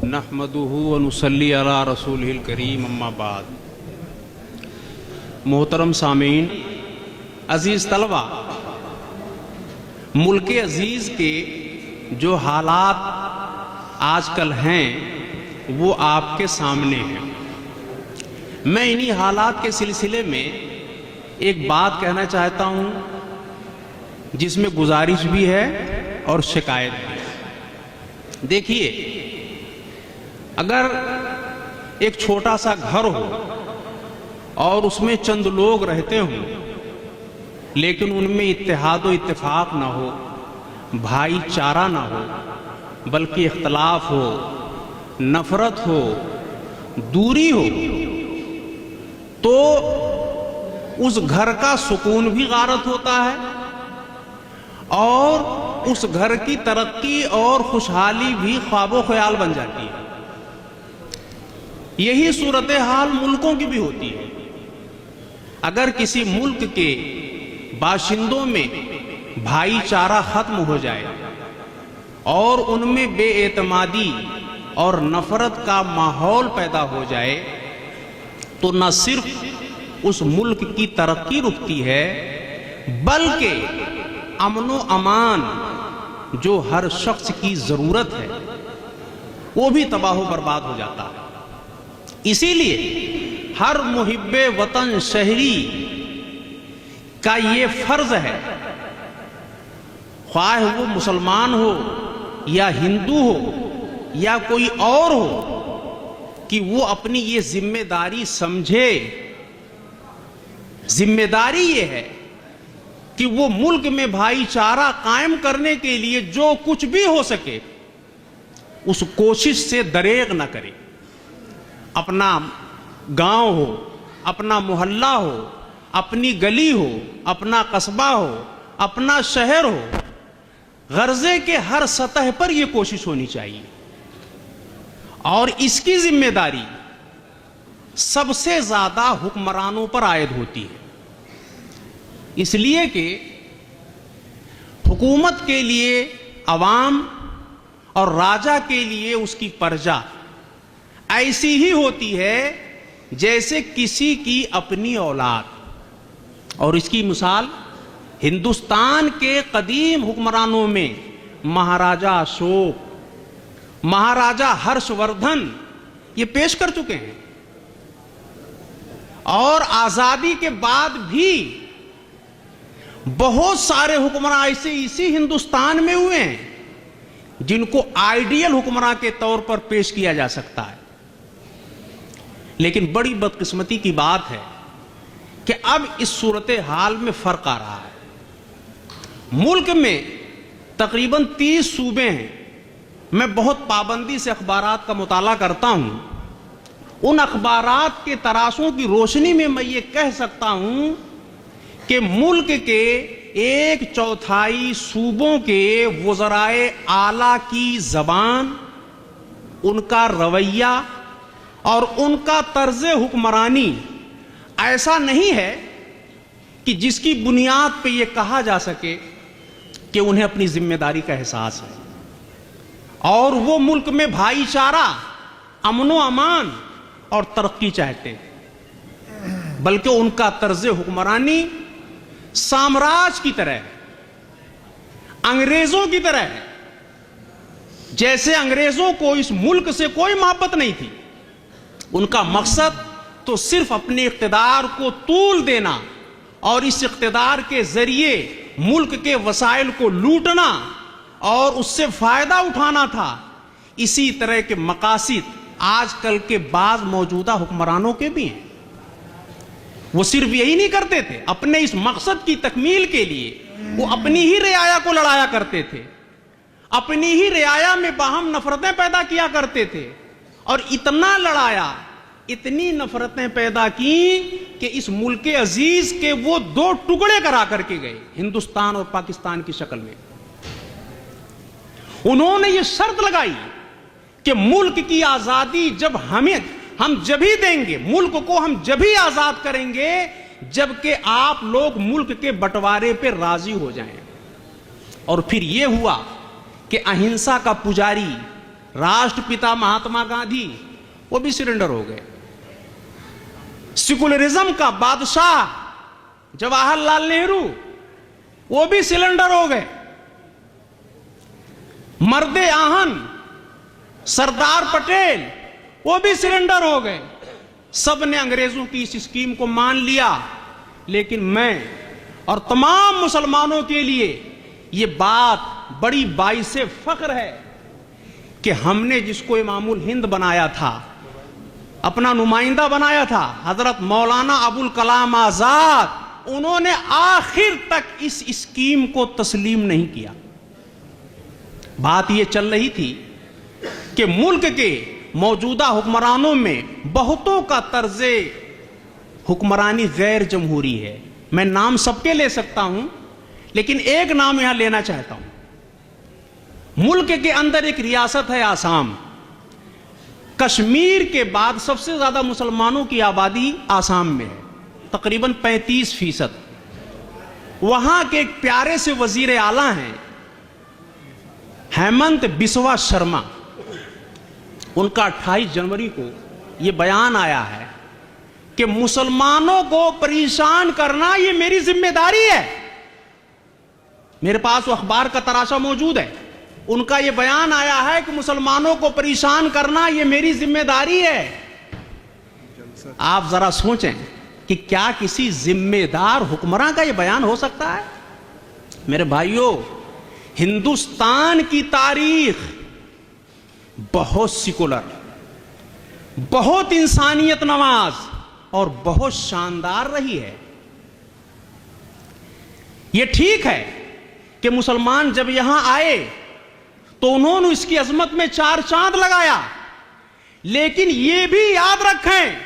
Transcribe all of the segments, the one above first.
नहमदुहु व नुसल्ली अला रसूलिल करीम अम्मा बाद। मोहतरम सामीन, अजीज़ तलबा, मुल्क अजीज़ के जो हालात आजकल हैं वो आपके सामने हैं। मैं इन्हीं हालात के सिलसिले में एक बात कहना चाहता हूं जिसमें गुजारिश भी है और शिकायत भी। देखिए, अगर एक छोटा सा घर हो और उसमें चंद लोग रहते हों लेकिन उनमें इत्तेहाद व इत्तेफाक ना हो, भाईचारा ना हो, बल्कि इख्तलाफ हो, नफरत हो, दूरी हो, तो उस घर का सुकून भी गारत होता है और उस घर की तरक्की और खुशहाली भी ख्वाबो ख्याल बन जाती है। यही सूरत हाल मुल्कों की भी होती है। अगर किसी मुल्क के बाशिंदों में भाईचारा खत्म हो जाए और उनमें बेएतमादी और नफरत का माहौल पैदा हो जाए तो न सिर्फ उस मुल्क की तरक्की रुकती है बल्कि अमनो अमान जो हर शख्स की जरूरत है वो भी तबाह बर्बाद हो जाता है। इसीलिए हर मुहिब्बे वतन शहरी का ये फर्ज है, ख्वाह वो मुसलमान हो या हिंदू हो या कोई और हो, कि वो अपनी ये जिम्मेदारी समझे। जिम्मेदारी ये है कि वो मुल्क में भाईचारा कायम करने के लिए जो कुछ भी हो सके उस कोशिश से दरेग न करे। अपना गांव हो, अपना मोहल्ला हो, अपनी गली हो, अपना कस्बा हो, अपना शहर हो, गर्जे के हर सतह पर यह कोशिश होनी चाहिए। और इसकी जिम्मेदारी सबसे ज्यादा हुक्मरानों पर आयद होती है, इसलिए कि हुकूमत के लिए अवाम और राजा के लिए उसकी प्रजा ऐसी ही होती है जैसे किसी की अपनी औलाद। और इसकी मिसाल हिंदुस्तान के कदीम हुक्मरानों में महाराजा अशोक, महाराजा हर्षवर्धन ये पेश कर चुके हैं। और आजादी के बाद भी बहुत सारे हुक्मरान ऐसे इसी हिंदुस्तान में हुए हैं जिनको आइडियल हुक्मरान के तौर पर पेश किया जा सकता है। लेकिन बड़ी बदकिस्मती की बात है कि अब इस सूरत हाल में फर्क आ रहा है। मुल्क में तकरीबन 30 सूबे हैं। मैं बहुत पाबंदी से अखबारात का मुताला करता हूं। उन अखबारात के तराशों की रोशनी में मैं ये कह सकता हूं कि मुल्क के 1/4 सूबों के वज़राए आला की जबान, उनका रवैया और उनका तर्ज हुक्मरानी ऐसा नहीं है कि जिसकी बुनियाद पे यह कहा जा सके कि उन्हें अपनी जिम्मेदारी का एहसास है और वो मुल्क में भाईचारा, अमनो अमान और तरक्की चाहते हैं, बल्कि उनका तर्ज हुक्मरानी साम्राज्य की तरह है, अंग्रेजों की तरह है। जैसे अंग्रेजों को इस मुल्क से कोई मोहब्बत नहीं थी। उनका मकसद तो सिर्फ अपने इख्तिदार को तूल देना और इस इख्तिदार के जरिए मुल्क के वसाइल को लूटना और उससे फायदा उठाना था। इसी तरह के मकासिद आजकल के बाज मौजूदा हुक्मरानों के भी हैं। वो सिर्फ यही नहीं करते थे, अपने इस मकसद की तकमील के लिए वो अपनी ही रियाया को लड़ाया करते थे, अपनी ही रियाया में बाहम नफरतें पैदा किया करते थे और इतना लड़ाया, इतनी नफरतें पैदा की कि इस मुल्क अजीज के वो 2 टुकड़े करा करके गए, हिंदुस्तान और पाकिस्तान की शक्ल में। उन्होंने ये शर्त लगाई कि मुल्क की आजादी जब हम जब ही देंगे, मुल्क को हम जब ही आजाद करेंगे जबकि आप लोग मुल्क के बंटवारे पे राजी हो जाएं। और फिर यह हुआ कि अहिंसा का पुजारी राष्ट्रपिता महात्मा गांधी, वो भी सरेंडर हो गए। सेकुलरिज्म का बादशाह जवाहरलाल नेहरू, वो भी सिलेंडर हो गए। मर्दे आहन सरदार पटेल, वो भी सिलेंडर हो गए। सब ने अंग्रेजों की इस स्कीम को मान लिया, लेकिन मैं और तमाम मुसलमानों के लिए ये बात बड़ी बाइसे फख्र है कि हमने जिसको इमामुल हिंद बनाया था, अपना नुमाइंदा बनाया था, हजरत मौलाना अबुल कलाम आजाद, उन्होंने आखिर तक इस स्कीम को तस्लीम नहीं किया। बात यह चल रही थी कि मुल्क के मौजूदा हुक्मरानों में बहुतों का तर्जे हुक्मरानी गैर जमहूरी है। मैं नाम सबके ले सकता हूं, लेकिन एक नाम यहां लेना चाहता हूं। मुल्क के अंदर एक रियासत है आसाम। कश्मीर के बाद सबसे ज्यादा मुसलमानों की आबादी आसाम में है, तकरीबन 35%। वहां के एक प्यारे से वजीर आला हैं हेमंत बिस्वा शर्मा। उनका 28 जनवरी को यह बयान आया है कि मुसलमानों को परेशान करना यह मेरी जिम्मेदारी है। मेरे पास वो अखबार का तराशा मौजूद है। उनका यह बयान आया है कि मुसलमानों को परेशान करना यह मेरी जिम्मेदारी है। आप जरा सोचें कि क्या किसी जिम्मेदार हुक्मरान का यह बयान हो सकता है? मेरे भाइयों, हिंदुस्तान की तारीख बहुत सिकुलर, बहुत इंसानियत नवाज और बहुत शानदार रही है। यह ठीक है कि मुसलमान जब यहां आए तो उन्होंने इसकी अजमत में 4 चांद लगाया, लेकिन यह भी याद रखें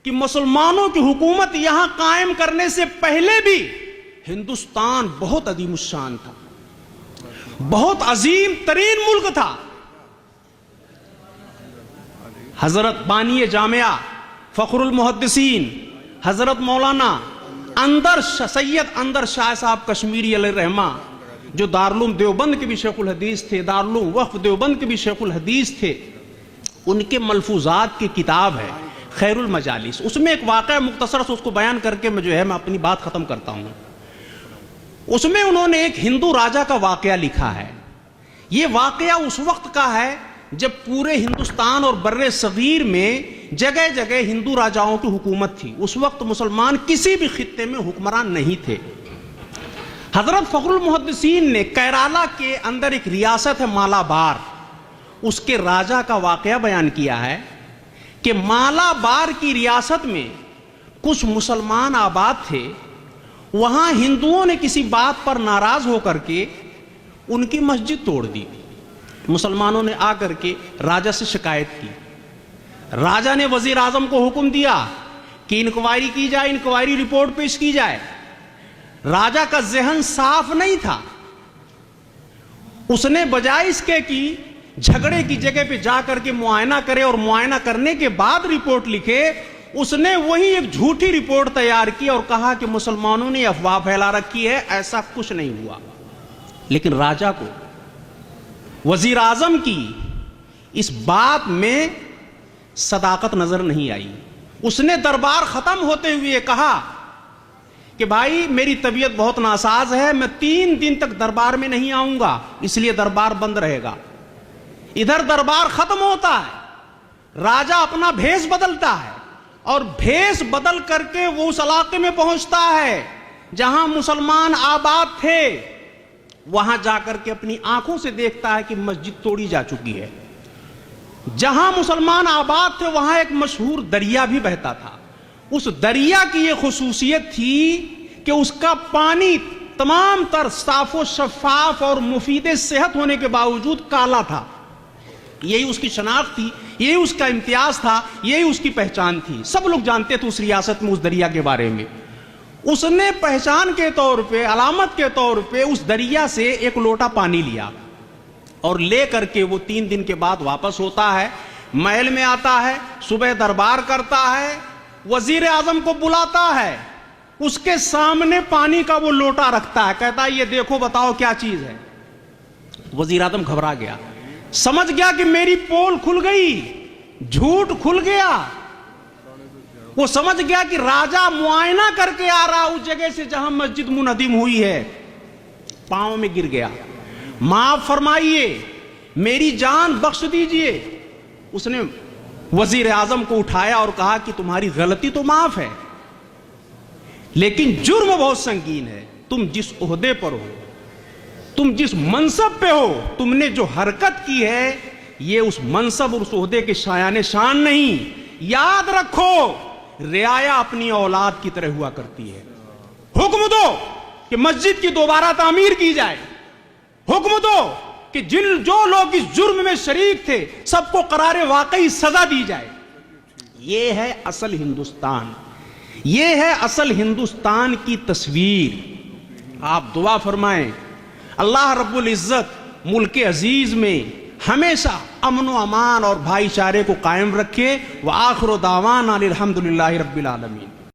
कि मुसलमानों की हुकूमत यहां कायम करने से पहले भी हिंदुस्तान बहुत अजीमुश्शान था, बहुत अजीम तरीन मुल्क था। हजरत बानी जामिया फखरुल मुहद्दिसीन हजरत मौलाना सैयद अंदर शाह साहब कश्मीरी अलैहिर्रहमा, जो दारुल देवबंद के भी शेखुल हदीस थे, दारुल वक्फ देवबंद के भी शेखुल हदीस थे, उनके मलफूजात की किताब है खैरुल मजालिस। उसमें एक वाक़या मुख्तसर से उसको बयान करके मैं अपनी बात खत्म करता हूं। उसमें उन्होंने एक हिंदू राजा का वाक़या लिखा है। यह वाक़या उस वक्त का है जब पूरे हिंदुस्तान और बर्रे सगीर में जगह जगह हिंदू राजाओं की हुकूमत थी। उस वक्त मुसलमान किसी भी खित्ते में हुक्मरान नहीं थे। हजरत फखरुल मुहद्दिसीन ने केरला के अंदर एक रियासत है मालाबार, उसके राजा का वाक़या बयान किया है कि मालाबार की रियासत में कुछ मुसलमान आबाद थे। वहां हिंदुओं ने किसी बात पर नाराज होकर के उनकी मस्जिद तोड़ दी। मुसलमानों ने आकर के राजा से शिकायत की। राजा ने वजीर आजम को हुक्म दिया कि इंक्वायरी की जाए, इंक्वायरी रिपोर्ट पेश की जाए। राजा का जहन साफ नहीं था। उसने बजाय इसके कि झगड़े की जगह पे जाकर के मुआयना करे और मुआयना करने के बाद रिपोर्ट लिखे, उसने वही एक झूठी रिपोर्ट तैयार की और कहा कि मुसलमानों ने अफवाह फैला रखी है, ऐसा कुछ नहीं हुआ। लेकिन राजा को वजीर आजम की इस बात में सदाकत नजर नहीं आई। उसने दरबार खत्म होते हुए कहा कि भाई मेरी तबीयत बहुत नासाज है, मैं 3 दिन तक दरबार में नहीं आऊंगा, इसलिए दरबार बंद रहेगा। इधर दरबार खत्म होता है, राजा अपना भेष बदलता है और भेष बदल करके वो उस इलाके में पहुंचता है जहां मुसलमान आबाद थे। वहां जाकर के अपनी आंखों से देखता है कि मस्जिद तोड़ी जा चुकी है। जहां मुसलमान आबाद थे वहां एक मशहूर दरिया भी बहता था। उस दरिया की यह खुसूसियत थी कि उसका पानी तमाम तर साफो शफाफ और मुफीद सेहत होने के बावजूद काला था। यही उसकी शनाख्त थी, यही उसका इम्तियाज था, यही उसकी पहचान थी। सब लोग जानते थे उस रियासत में उस दरिया के बारे में। उसने पहचान के तौर पे, अलामत के तौर पे उस दरिया से एक लोटा पानी लिया और ले करके वो 3 दिन के बाद वापस होता है, महल में आता है, सुबह दरबार करता है, वजीर आजम को बुलाता है, उसके सामने पानी का वो लोटा रखता है, कहता है ये देखो बताओ क्या चीज है। वजीर आजम घबरा गया, समझ गया कि मेरी पोल खुल गई, झूठ खुल गया। वो समझ गया कि राजा मुआयना करके आ रहा उस जगह से जहां मस्जिद मुनहदिम हुई है, पांव में गिर गया। माफ फरमाइए, मेरी जान बख्श दीजिए। उसने वजीर आजम को उठाया और कहा कि तुम्हारी गलती तो माफ है, लेकिन जुर्म बहुत संगीन है। तुम जिस ओहदे पर हो, तुम जिस मनसब पे हो, तुमने जो हरकत की है, ये उस मनसब और उस ओहदे के शायाने शान नहीं। याद रखो, रियाया अपनी औलाद की तरह हुआ करती है। हुक्म दो कि मस्जिद की दोबारा तामीर की जाए। हुक्म दो कि जो लोग इस जुर्म में शरीक थे, सबको करारे वाकई सजा दी जाए। ये है असल हिंदुस्तान, ये है असल हिंदुस्तान की तस्वीर। आप दुआ फरमाएं, अल्लाह रब्बुल इज्जत मुल्क अजीज में हमेशा अमन व अमान और भाईचारे को कायम रखे। व आखिर दावाना अनिल हम्दुलिल्लाहि रब्बिल आलमीन।